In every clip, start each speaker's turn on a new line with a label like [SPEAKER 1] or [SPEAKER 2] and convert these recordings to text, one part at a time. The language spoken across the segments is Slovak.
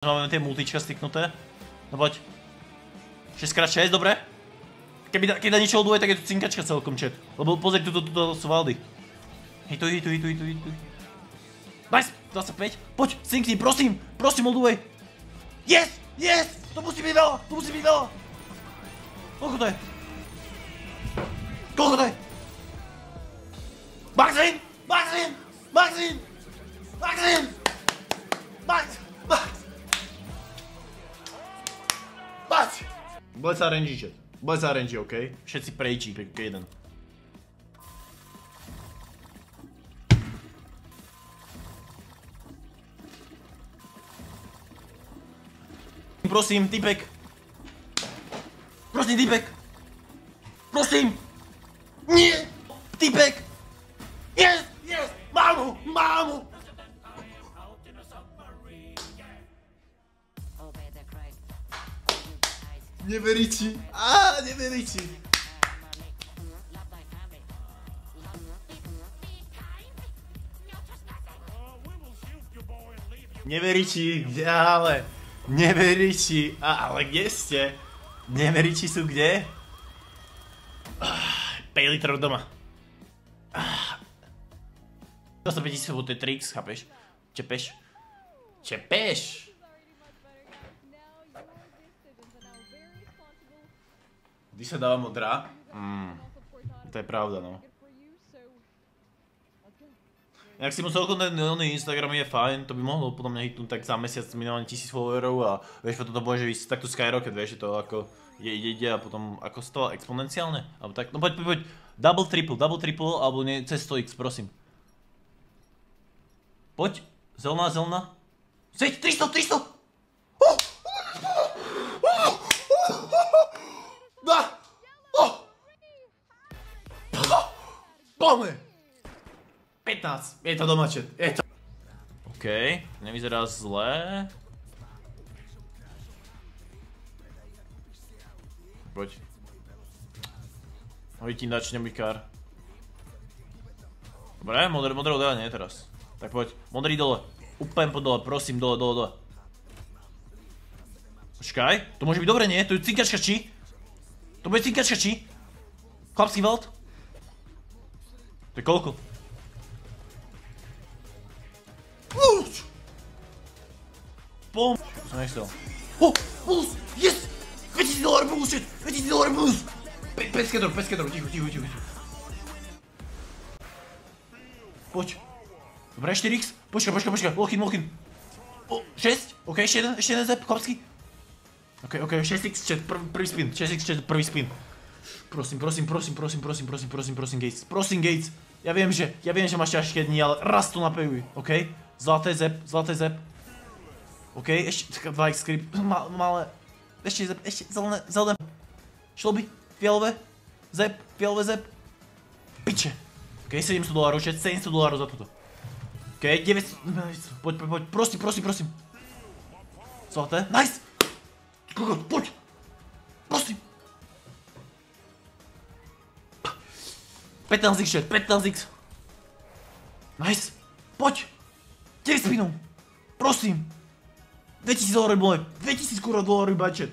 [SPEAKER 1] Máme tie multička styknuté. No poď. 6x6, dobre. Keď na niečo holduje, tak je tu cinkačka celkom, chat. Lebo pozri, tu sú valdy. Hituj. Nice, 25. Poď, cinkni, prosím, holduj. Yes, to musí byť veľa, Koľko to je? Maxim! Bude sa RNG, chat. Bude sa RNG, okej? Všetci prejčí, jeden. Prosím, typek. Prosím. Nie! Typek! Yes! Mámu! Neverí ti. Neverí ti, kde ale? Neverí ti, ale kde ste? Neverí ti sú kde? 5 litrov doma. 25 000, to je trix, chápeš? Čepeš? Kdy sa dáva modrá? To je pravda, no. Jak si musel ten Instagram je fajn, to by mohlo podľa mňa hitnúť tak za mesiac minimálne 1000 followerov a vieš, potom to môže ísť takto skyrocket, vieš, je to ako ide a potom ako z toho exponenciálne, alebo tak, no poď, double triple, alebo nie, cez 100x, prosím. Poď, zelená. Sviť, 300! Poďme! 15, je to doma, chat, je to. Okej, nevyzerá zle. Poď. Vytím dač, nebuď kár. Dobre, modré odľa nie teraz. Tak poď, modrý dole. Úplne pod dole, prosím, dole. Počkaj, to môže byť dobre, nie? To je cinkačka či? To bude cinkačka či? Chlapský valt? To je koľko? Pom! Som nechcel. Bonus! Yes! $2000 bonus, shit! $2000 bonus! 5 skedrov, ticho. Poď. Dobre, 4x. Počkaj. Walk-in. 6? Ok, ešte jeden zep, chlapský. Ok, 6x, chat, prvý spin. 6x, chat, prvý spin. Prosím, Gates. Prosím, Gates. Ja viem, že máš ťažké dni, ale raz to napejuj, ok? Zlaté zep. Ok, ešte 2x script, malé. Ešte zelené. Šloby, fialové zep. Piče. Ok, $700, chat, $700 za toto. Ok, 900, poď, prosím. Zlaté, nice! Kokot, poď! Prosím! 15x, chat, 15x. Nice! Poď! 9 spinov! Prosím! $2000 moje, $2000 budget.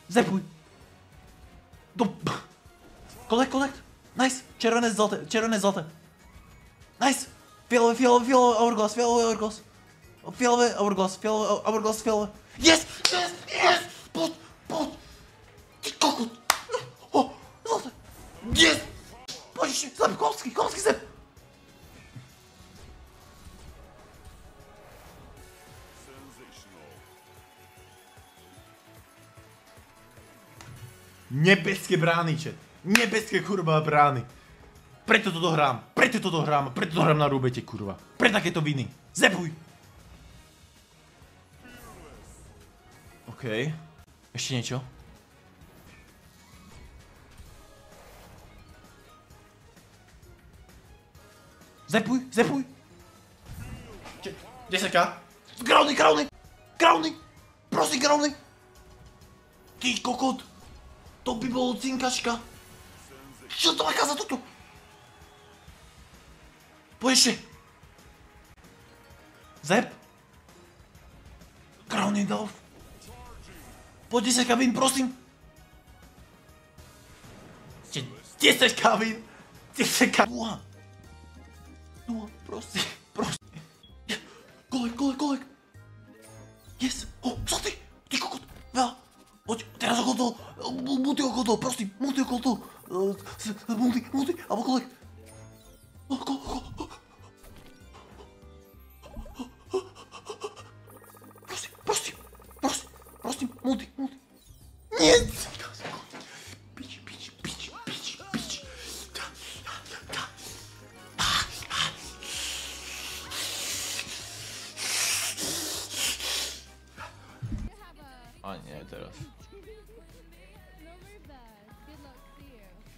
[SPEAKER 1] Zepuj! Collect! Nice! Červené zlaté. Nice! Fialové hourglass. Fialové hourglass. Yes! Poď! Ty kokot! Zlaté! Yes! Poď ešte, zlep, kolský zep! Nebeské brány, chat. Nebeské kurva brány. Preto toto hrám na rúbete, kurva. Pre takéto viny. Zepuj! Okej. Ešte niečo? Zepuj! 10k. Crowny! Prosím, crowny! Ty kokot! To by bolo cinkačka. Čo to maká za toto? Poď ešte. Zep. on nedal. Poď 10 kabín, prosím. 10 kabín. 10 kabín. 0, prosím, prosím. Kolek. Yes. Zlatý. Ty kokot. Veľa. Poď, teraz okolo toho. Multi okolo toho, prosím. Multi okolo toho. Multi. Alebo kolek. Prosím, multi. Nie! Pič. A nie, teraz.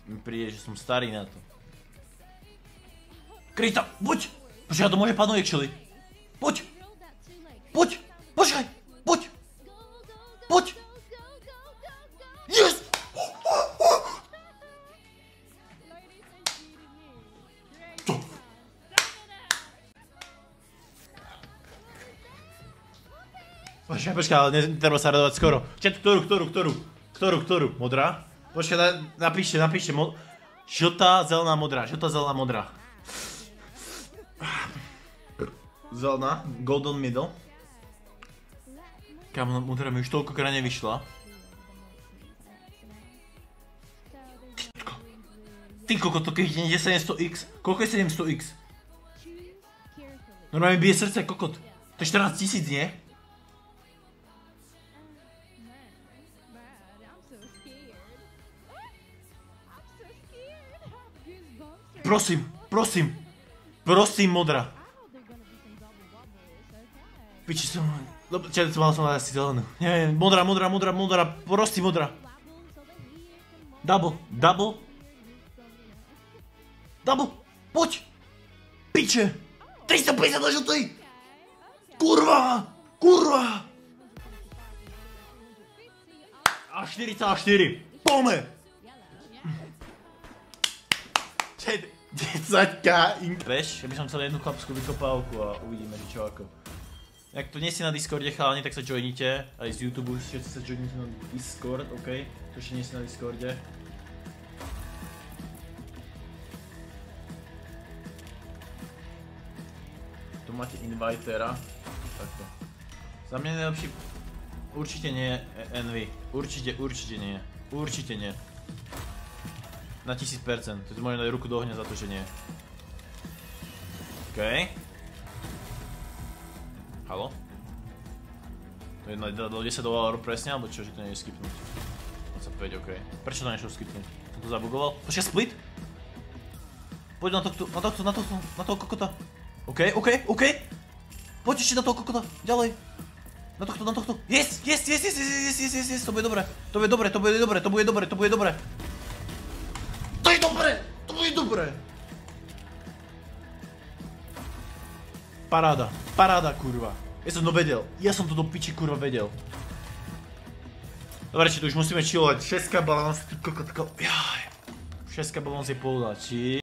[SPEAKER 1] Mi príde, že som starý na to. Kryta, buď! Počkaj, to môže padnúť actually. Poď! Počkaj! Poď! Yes! To. Počkaj, ale netreba sa radovať skoro. Ktorú? Modrá? Počkaj, napíšte. Žltá, zelená, modrá. Zelená, golden middle. Kámo, modrá mi už toľkokrát nevyšla. Ty kokot, to keď ide 700x. Koľko je 700x? Normálne bije srdce, kokot. To je 14 000, nie? Prosím, modrá. Piči som... Mal som asi zelenú. Neviem, modrá, prosím, modrá. Double. Poď! Piče! 350 na žltej! Kurva! A 4,4. Pome! 10k ink. Vieš, ja by som chcel jednu chlapskú vykopávku a uvidíme, že čo ako. Ak to nie si na Discorde chalani, tak sa joinite. Aj z YouTube všetci sa joinite na Discord, ok? To ešte nie si na Discorde. Tu máte invitera. Takto. Za mňa najlepší... Určite nie Envy. Určite nie. Na 1000%. To môžem dať ruku do ohňa za to, že nie. OK. Halo? To je do 10 $, presne, alebo čo, že to nie je skipnúť? 25, OK. Prečo to nešiel skipnúť? Som to zabugoval? Počkaj, split? Poď na toho kokota. OK. Poď ešte na toho kokota, ďalej. Na tohto. Yes! To bude dobré. To bude dobré. Paráda, kurva. Ja som to do piči, kurva, vedel. Dobre, či tu už musíme chillovať. 6 balans, ty kokotko. 6 balans je polda, či...